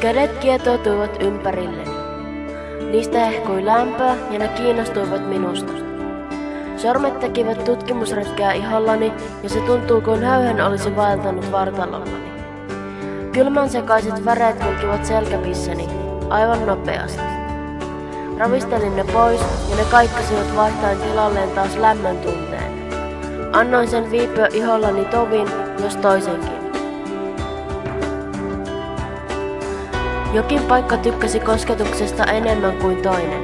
Kädet kietoutuivat ympärilleni. Niistä hehkui lämpöä ja ne kiinnostuivat minusta. Sormet tekivät tutkimusretkeä ihollani ja se tuntuu kuin höyhen olisi vaeltanut vartalollani. Kylmän sekaiset väreet kulkivat selkäpissäni aivan nopeasti. Ravistelin ne pois ja ne kaikkasivat vaihtaen tilalleen taas lämmön tunteen. Annoin sen viipyä ihollani tovin, jos toisenkin. Jokin paikka tykkäsi kosketuksesta enemmän kuin toinen.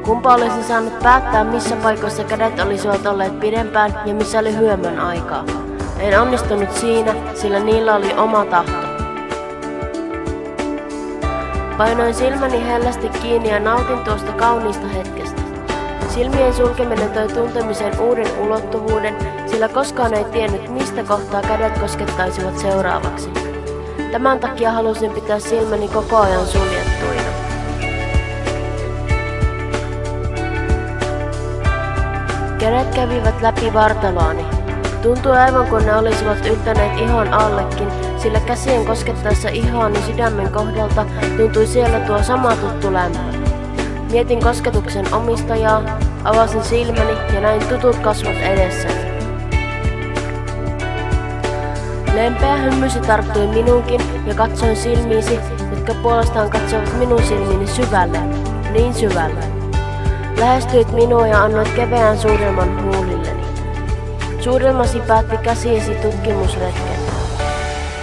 Kumpa olisi saanut päättää, missä paikoissa kädet olisivat olleet pidempään ja missä oli hyömön aikaa. En onnistunut siinä, sillä niillä oli oma tahto. Painoin silmäni hellästi kiinni ja nautin tuosta kauniista hetkestä. Silmien sulkeminen toi tuntemisen uuden ulottuvuuden, sillä koskaan ei tiennyt, mistä kohtaa kädet koskettaisivat seuraavaksi. Tämän takia halusin pitää silmäni koko ajan suljettuina. Kädet kävivät läpi vartaloani. Tuntui aivan kuin ne olisivat yltäneet ihon allekin, sillä käsien koskettaessa ihoani sydämen kohdalta tuntui siellä tuo sama tuttu lämpö. Mietin kosketuksen omistajaa, avasin silmäni ja näin tutut kasvot edessäni. Lempeä hymysi tarttui minuunkin ja katsoin silmiisi, jotka puolestaan katsoivat minun silmiini syvälle, niin syvälle. Lähestyit minua ja annoit keveän suudelman huulilleni. Suudelmasi päätti käsiesi tutkimusretken.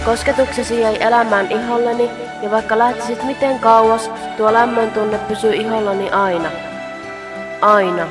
Kosketuksesi jäi elämään iholleni ja vaikka lähtisit miten kauas, tuo lämmön tunne pysyi ihollani aina. Aina.